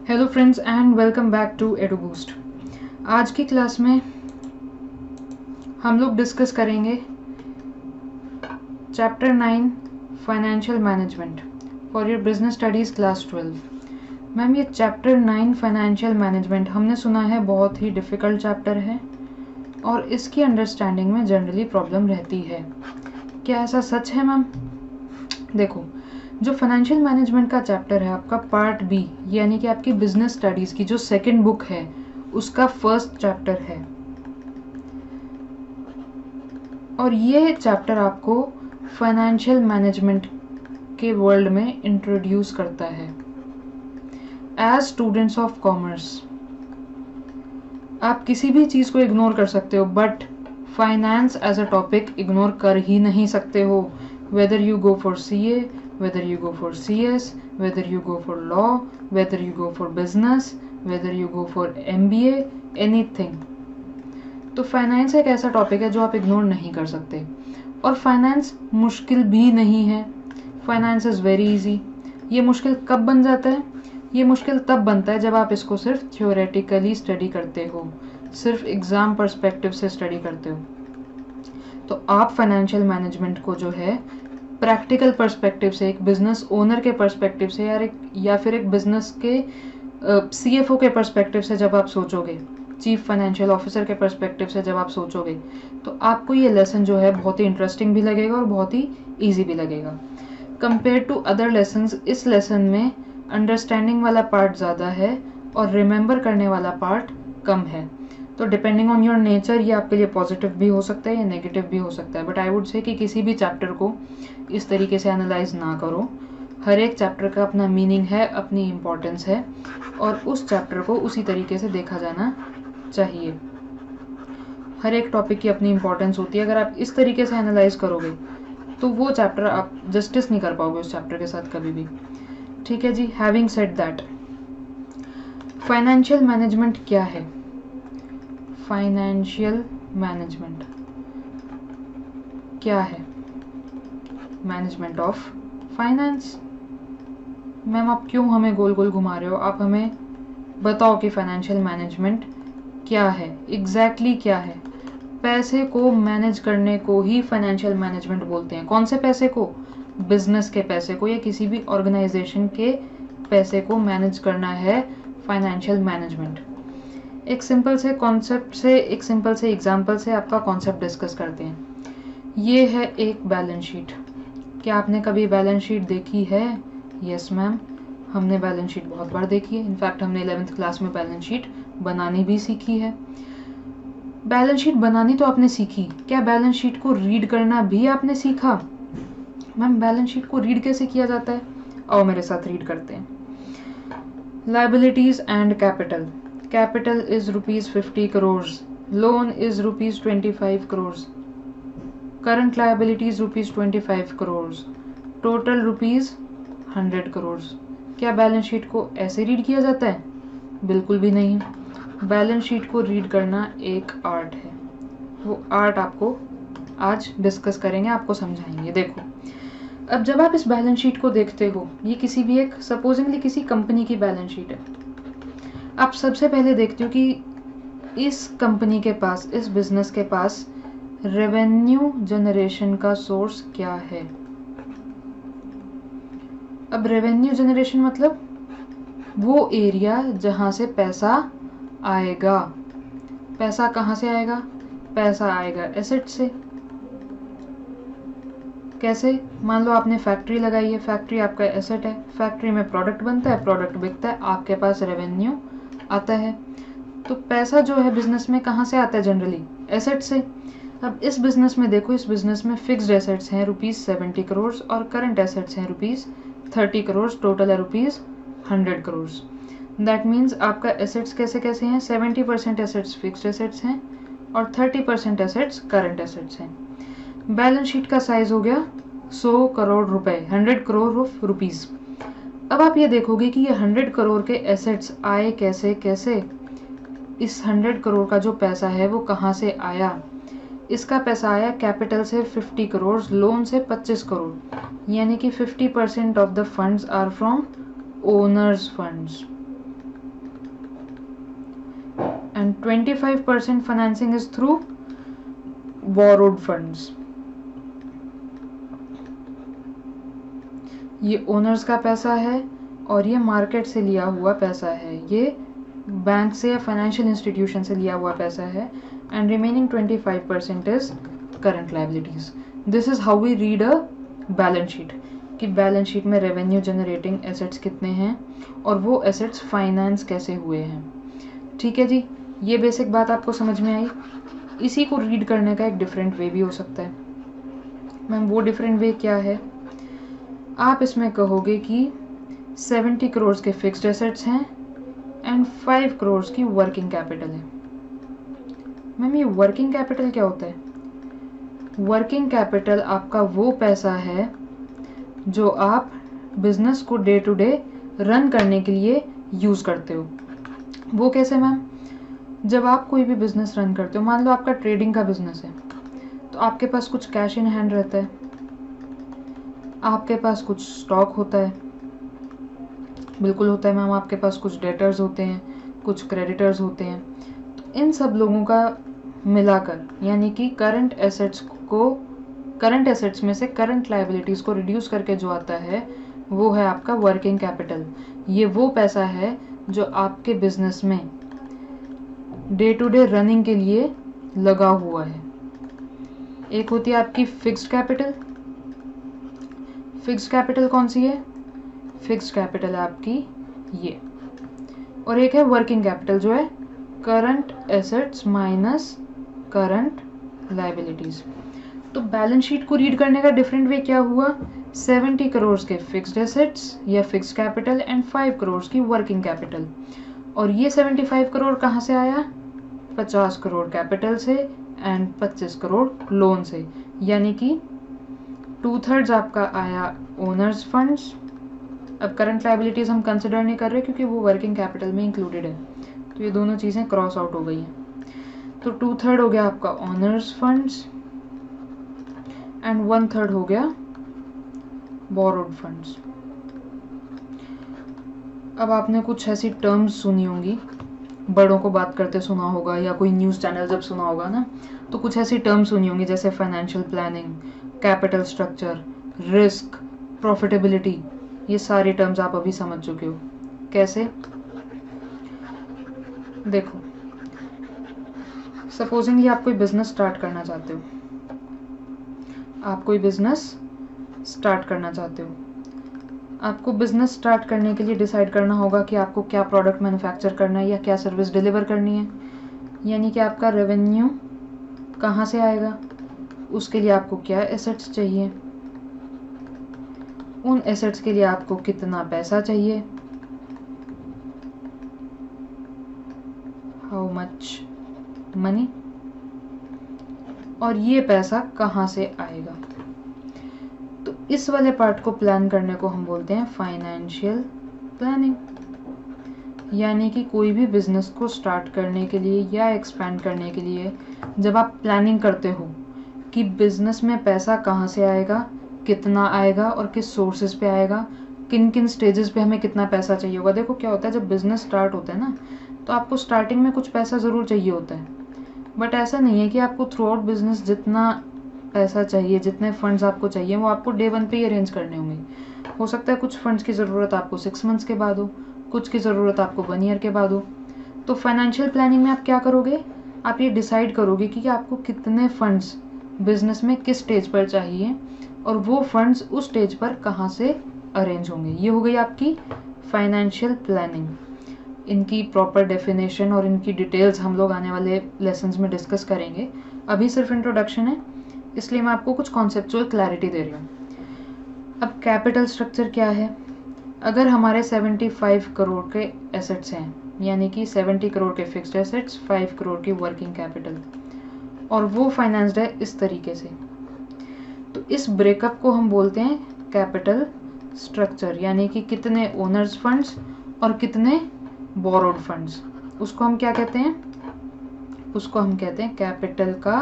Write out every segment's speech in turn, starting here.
Hello friends and welcome back to Eduboost. आज की class में हम लोग डिस्कस करेंगे chapter 9 financial management for your business studies class 12। Ma'am, ये चैप्टर 9 फाइनेंशियल मैनेजमेंट हमने सुना है बहुत ही डिफ़िकल्ट चैप्टर है और इसकी अंडरस्टैंडिंग में जनरली प्रॉब्लम रहती है। क्या ऐसा सच है मैम? देखो, जो फाइनेंशियल मैनेजमेंट का चैप्टर है आपका पार्ट बी, यानी कि आपकी बिजनेस स्टडीज़ की जो सेकंड बुक है उसका फर्स्ट चैप्टर है और ये चैप्टर आपको फाइनेंशियल मैनेजमेंट के वर्ल्ड में इंट्रोड्यूस करता है। एज स्टूडेंट्स ऑफ कॉमर्स आप किसी भी चीज़ को इग्नोर कर सकते हो, but finance as a topic ignore कर ही नहीं सकते हो। Whether you go for CA, whether you go for CS, whether you go for law, whether you go for business, whether you go for MBA, anything। तो finance एक ऐसा topic है जो आप इग्नोर नहीं कर सकते और फाइनेंस मुश्किल भी नहीं है। Finance is very easy. ये मुश्किल कब बन जाता है? ये मुश्किल तब बनता है जब आप इसको सिर्फ थ्योरेटिकली स्टडी करते हो, सिर्फ एग्ज़ाम पर्सपेक्टिव से स्टडी करते हो। तो आप फाइनेंशियल मैनेजमेंट को जो है प्रैक्टिकल पर्सपेक्टिव से, एक बिजनेस ओनर के पर्सपेक्टिव से या फिर एक बिजनेस के CFO के पर्सपेक्टिव से जब आप सोचोगे, चीफ फाइनेंशियल ऑफिसर के पर्सपेक्टिव से जब आप सोचोगे, तो आपको ये लेसन जो है बहुत ही इंटरेस्टिंग भी लगेगा और बहुत ही ईजी भी लगेगा। कंपेयर टू अदर लेसन्स, इस लेसन में अंडरस्टैंडिंग वाला पार्ट ज़्यादा है और रिमेंबर करने वाला पार्ट कम है। तो डिपेंडिंग ऑन योर नेचर ये आपके लिए पॉजिटिव भी हो सकता है या नेगेटिव भी हो सकता है, बट आई वुड से कि किसी भी चैप्टर को इस तरीके से एनालाइज ना करो। हर एक चैप्टर का अपना मीनिंग है, अपनी इम्पोर्टेंस है और उस चैप्टर को उसी तरीके से देखा जाना चाहिए। हर एक टॉपिक की अपनी इम्पोर्टेंस होती है। अगर आप इस तरीके से एनालाइज करोगे तो वो चैप्टर आप जस्टिस नहीं कर पाओगे उस चैप्टर के साथ कभी भी। ठीक है जी। Having said that, financial management क्या है? फाइनेंशियल मैनेजमेंट क्या है? Management of finance. मैम, आप क्यों हमें गोल गोल घुमा रहे हो? आप हमें बताओ कि फाइनेंशियल मैनेजमेंट क्या है, एग्जैक्टली क्या है। पैसे को मैनेज करने को ही फाइनेंशियल मैनेजमेंट बोलते हैं। कौन से पैसे को? बिजनेस के पैसे को या किसी भी ऑर्गेनाइजेशन के पैसे को मैनेज करना है फाइनेंशियल मैनेजमेंट। एक सिंपल से कॉन्सेप्ट से, एक सिंपल से एग्जाम्पल से आपका कॉन्सेप्ट डिस्कस करते हैं। ये है एक बैलेंस शीट। क्या आपने कभी बैलेंस शीट देखी है? यस मैम, हमने बैलेंस शीट बहुत बार देखी है। इनफैक्ट हमने 11th क्लास में बैलेंस शीट बनानी भी सीखी है। बैलेंस शीट बनानी तो आपने सीखी, क्या बैलेंस शीट को रीड करना भी आपने सीखा? मैम, बैलेंस शीट को रीड कैसे किया जाता है? आओ मेरे साथ रीड करते हैं। Liabilities and capital. Capital is rupees 50 crores. Loan is rupees 25 crores. Current liabilities rupees 25 crores. Total rupees 100 crores. क्या बैलेंस शीट को ऐसे रीड किया जाता है? बिल्कुल भी नहीं। बैलेंस शीट को रीड करना एक आर्ट है। वो आर्ट आपको आज डिस्कस करेंगे, आपको समझाएंगे। देखो, अब जब आप इस बैलेंस शीट को देखते हो, ये किसी भी एक सपोजिंगली किसी कंपनी की बैलेंस शीट है। आप सबसे पहले देखते हो कि इस कंपनी के पास, इस बिजनेस के पास रेवेन्यू जनरेशन का सोर्स क्या है। अब रेवेन्यू जनरेशन मतलब वो एरिया जहाँ से पैसा आएगा। पैसा कहाँ से आएगा? पैसा आएगा एसेट से। कैसे? मान लो आपने फैक्ट्री लगाई है, फैक्ट्री आपका एसेट है, फैक्ट्री में प्रोडक्ट बनता है, प्रोडक्ट बिकता है, आपके पास रेवेन्यू आता है। तो पैसा जो है बिजनेस में कहाँ से आता है? जनरली एसेट से। अब इस बिजनेस में देखो, इस बिजनेस में फिक्स्ड एसेट्स हैं ₹70 करोड़ और करंट एसेट्स हैं ₹30 करोड़। टोटल है ₹100 करोड़। दैट मीन्स आपका एसेट्स कैसे कैसे हैं? 70% एसेट्स फिक्स्ड एसेट्स हैं और 30% एसेट्स करंट एसेट्स हैं। बैलेंस शीट का साइज हो गया 100 करोड़ रुपए, 100 करोड़ रुपीज़। अब आप ये देखोगे कि ये 100 करोड़ के एसेट्स आए कैसे कैसे। इस 100 करोड़ का जो पैसा है वो कहाँ से आया? इसका पैसा आया कैपिटल से 50 करोड़, लोन से 25 करोड़, यानी कि 50% of the funds are from owners funds. and 25% financing is through borrowed funds. ये ओनर्स का पैसा है और ये मार्केट से लिया हुआ पैसा है, ये बैंक से या फाइनेंशियल इंस्टीट्यूशन से लिया हुआ पैसा है, and remaining 25% is current liabilities. This is how we read a balance sheet, कि बैलेंस शीट में रेवेन्यू जनरेटिंग एसेट्स कितने हैं और वो एसेट्स फाइनेंस कैसे हुए हैं. ठीक है जी, ये बेसिक बात आपको समझ में आई. इसी को रीड करने का एक डिफरेंट वे भी हो सकता है. मैम वो डिफरेंट वे क्या है? आप इसमें कहोगे कि 70 करोड़ के फिक्स्ड एसेट्स हैं एंड 5 करोड़ की वर्किंग कैपिटल है. मैम ये वर्किंग कैपिटल क्या होता है? वर्किंग कैपिटल आपका वो पैसा है जो आप बिजनेस को डे टू डे रन करने के लिए यूज़ करते हो. वो कैसे मैम? जब आप कोई भी बिजनेस रन करते हो, मान लो आपका ट्रेडिंग का बिजनेस है, तो आपके पास कुछ कैश इन हैंड रहता है, आपके पास कुछ स्टॉक होता है, बिल्कुल होता है मैम, आपके पास कुछ डेटर्स होते हैं, कुछ क्रेडिटर्स होते हैं. तो इन सब लोगों का मिलाकर, यानी कि करंट एसेट्स में से करंट लायबिलिटीज़ को रिड्यूस करके जो आता है वो है आपका वर्किंग कैपिटल. ये वो पैसा है जो आपके बिजनेस में डे टू डे रनिंग के लिए लगा हुआ है. एक होती है आपकी फिक्स्ड कैपिटल. फिक्स्ड कैपिटल कौन सी है? फिक्स्ड कैपिटल है आपकी ये. और एक है वर्किंग कैपिटल जो है current assets minus current liabilities. तो बैलेंस शीट को रीड करने का डिफरेंट वे क्या हुआ? 70 करोड़ के फिक्स्ड एसेट्स या फिक्स्ड कैपिटल एंड 5 करोड़ की वर्किंग कैपिटल. और ये 75 करोड़ कहाँ से आया? 50 करोड़ कैपिटल से एंड 25 करोड़ लोन से, यानी कि 2/3 आपका आया ओनर्स फंड्स. अब करंट लायबिलिटीज हम कंसिडर नहीं कर रहे क्योंकि वो वर्किंग कैपिटल में इंक्लूडेड है, तो ये दोनों चीज़ें क्रॉस आउट हो गई हैं. तो 2/3 हो गया आपका ओनर्स फंड्स एंड 1/3 हो गया बोरोड फंड्स. अब आपने कुछ ऐसी टर्म्स सुनी होंगी, बड़ों को बात करते सुना होगा या कोई न्यूज़ चैनल जब सुना होगा ना, तो कुछ ऐसी टर्म्स सुनी होंगी जैसे financial planning, capital structure, risk, profitability. ये सारी टर्म्स आप अभी समझ चुके हो. कैसे? देखो, सपोजिंगली आप कोई बिजनेस स्टार्ट करना चाहते हो. आप कोई बिजनेस स्टार्ट करना चाहते हो. आपको बिजनेस स्टार्ट करने के लिए डिसाइड करना होगा कि आपको क्या प्रोडक्ट मैन्युफैक्चर करना है या क्या सर्विस डिलीवर करनी है, यानी कि आपका रेवेन्यू कहाँ से आएगा, उसके लिए आपको क्या एसेट्स चाहिए, उन एसेट्स के लिए आपको कितना पैसा चाहिए, हाउ मच मनी, और ये पैसा कहाँ से आएगा. तो इस वाले पार्ट को प्लान करने को हम बोलते हैं फाइनेंशियल प्लानिंग. यानी कि कोई भी बिजनेस को स्टार्ट करने के लिए या एक्सपैंड करने के लिए जब आप प्लानिंग करते हो कि बिजनेस में पैसा कहाँ से आएगा, कितना आएगा और किस सोर्सेज पे आएगा, किन किन स्टेजेस पे हमें कितना पैसा चाहिए होगा. देखो क्या होता है, जब बिजनेस स्टार्ट होता है ना, तो आपको स्टार्टिंग में कुछ पैसा ज़रूर चाहिए होता है, बट ऐसा नहीं है कि आपको थ्रू आउट बिजनेस जितना पैसा चाहिए, जितने फंड्स आपको चाहिए वो आपको डे 1 पे ही अरेंज करने होंगे. हो सकता है कुछ फंड्स की ज़रूरत आपको 6 मंथ्स के बाद हो, कुछ की ज़रूरत आपको 1 ईयर के बाद हो. तो फाइनेंशियल प्लानिंग में आप क्या करोगे? आप ये डिसाइड करोगे कि आपको कितने फंड्स बिजनेस में किस स्टेज पर चाहिए और वो फंड्स उस स्टेज पर कहाँ से अरेंज होंगे. ये हो गई आपकी फाइनेंशियल प्लानिंग. इनकी प्रॉपर डेफिनेशन और इनकी डिटेल्स हम लोग आने वाले लेसन्स में डिस्कस करेंगे. अभी सिर्फ इंट्रोडक्शन है, इसलिए मैं आपको कुछ कॉन्सेप्चुअल क्लैरिटी दे रही हूँ. अब कैपिटल स्ट्रक्चर क्या है? अगर हमारे 75 करोड़ के एसेट्स हैं, यानी कि 70 करोड़ के फिक्स्ड एसेट्स, 5 करोड़ की वर्किंग कैपिटल, और वो फाइनेंस्ड है इस तरीके से, तो इस ब्रेकअप को हम बोलते हैं कैपिटल स्ट्रक्चर. यानी कि कितने ओनर्स फंड्स और कितने बोरोड फंड्स, उसको हम क्या कहते हैं? उसको हम कहते हैं कैपिटल का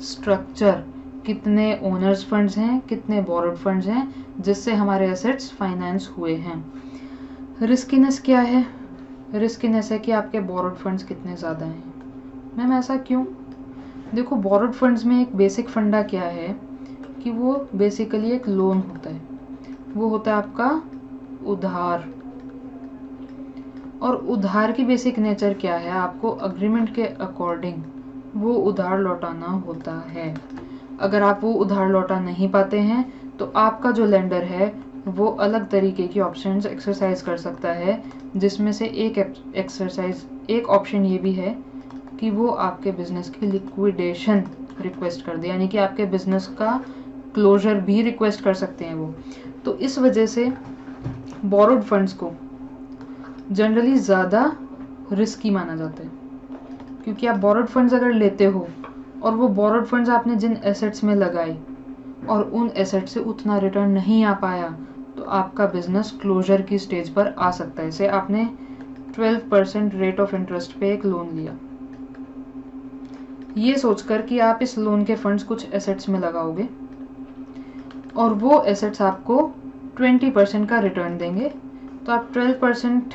स्ट्रक्चर. कितने ओनर्स फंड्स हैं, कितने बोरोड फंड्स हैं, जिससे हमारे एसेट्स फाइनेंस हुए हैं. रिस्कीनेस क्या है? रिस्कीनेस है कि आपके बोरोड फंड्स कितने ज़्यादा हैं. मैम ऐसा क्यों? देखो, बोरोड फंड्स में एक बेसिक फंडा क्या है कि वो बेसिकली एक लोन होता है, वो होता है आपका उधार। और उधार की बेसिक नेचर क्या है, आपको अग्रीमेंट के अकॉर्डिंग वो उधार लौटाना होता है। अगर आप वो उधार लौटा नहीं पाते हैं तो आपका जो लेंडर है वो अलग तरीके की ऑप्शंस एक्सरसाइज कर सकता है, जिसमें से एक ऑप्शन ये भी है कि वो आपके बिजनेस की लिक्विडेशन रिक्वेस्ट कर दे, यानी कि आपके बिजनेस का क्लोजर भी रिक्वेस्ट कर सकते हैं वो। तो इस वजह से बोरोड फंड्स को जनरली ज़्यादा रिस्की माना जाता है, क्योंकि आप बोरोड फंड्स अगर लेते हो और वो बोरोड फंड्स आपने जिन एसेट्स में लगाए और उन एसेट से उतना रिटर्न नहीं आ पाया, तो आपका बिजनेस क्लोजर की स्टेज पर आ सकता है। जैसे आपने 12% रेट ऑफ इंटरेस्ट पे एक लोन लिया, ये सोचकर कि आप इस लोन के फंड्स कुछ एसेट्स में लगाओगे और वो एसेट्स आपको 20% का रिटर्न देंगे, तो आप 12%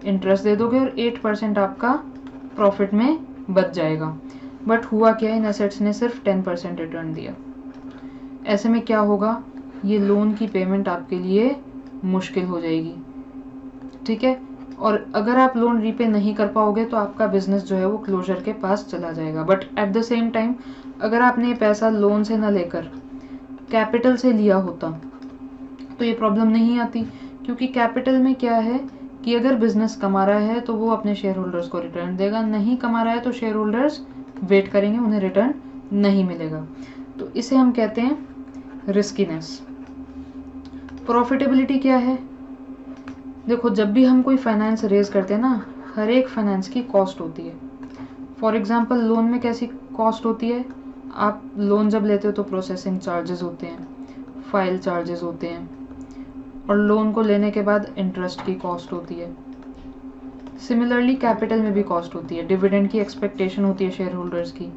इंटरेस्ट दे दोगे और 8% आपका प्रॉफिट में बच जाएगा। बट हुआ क्या, इन एसेट्स ने सिर्फ 10% रिटर्न दिया। ऐसे में क्या होगा, ये लोन की पेमेंट आपके लिए मुश्किल हो जाएगी, ठीक है। और अगर आप लोन रीपे नहीं कर पाओगे तो आपका बिजनेस जो है वो क्लोजर के पास चला जाएगा। But at the same time अगर आपने ये पैसा लोन से ना लेकर कैपिटल से लिया होता तो ये प्रॉब्लम नहीं आती, क्योंकि कैपिटल में क्या है कि अगर बिजनेस कमा रहा है तो वो अपने शेयर होल्डर्स को रिटर्न देगा, नहीं कमा रहा है तो शेयर होल्डर्स वेट करेंगे, उन्हें रिटर्न नहीं मिलेगा। तो इसे हम कहते हैं रिस्कीनेस। प्रॉफिटेबिलिटी क्या है, देखो जब भी हम कोई फाइनेंस रेज करते हैं ना, हर एक फाइनेंस की कॉस्ट होती है। फॉर एग्जांपल लोन में कैसी कॉस्ट होती है, आप लोन जब लेते हो तो प्रोसेसिंग चार्जेस होते हैं, फाइल चार्जेस होते हैं, और लोन को लेने के बाद इंटरेस्ट की कॉस्ट होती है। सिमिलरली कैपिटल में भी कॉस्ट होती है, डिविडेंड की एक्सपेक्टेशन होती है शेयर होल्डर्स की।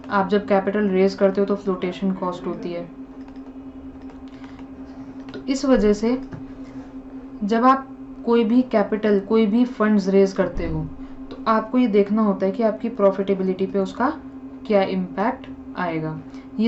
आप जब कैपिटल रेज करते हो तो फ्लोटेशन कॉस्ट होती है। तो इस वजह से जब आप कोई भी कैपिटल, कोई भी फंड्स रेज करते हो तो आपको ये देखना होता है कि आपकी प्रॉफिटेबिलिटी पे उसका क्या इम्पैक्ट आएगा। ये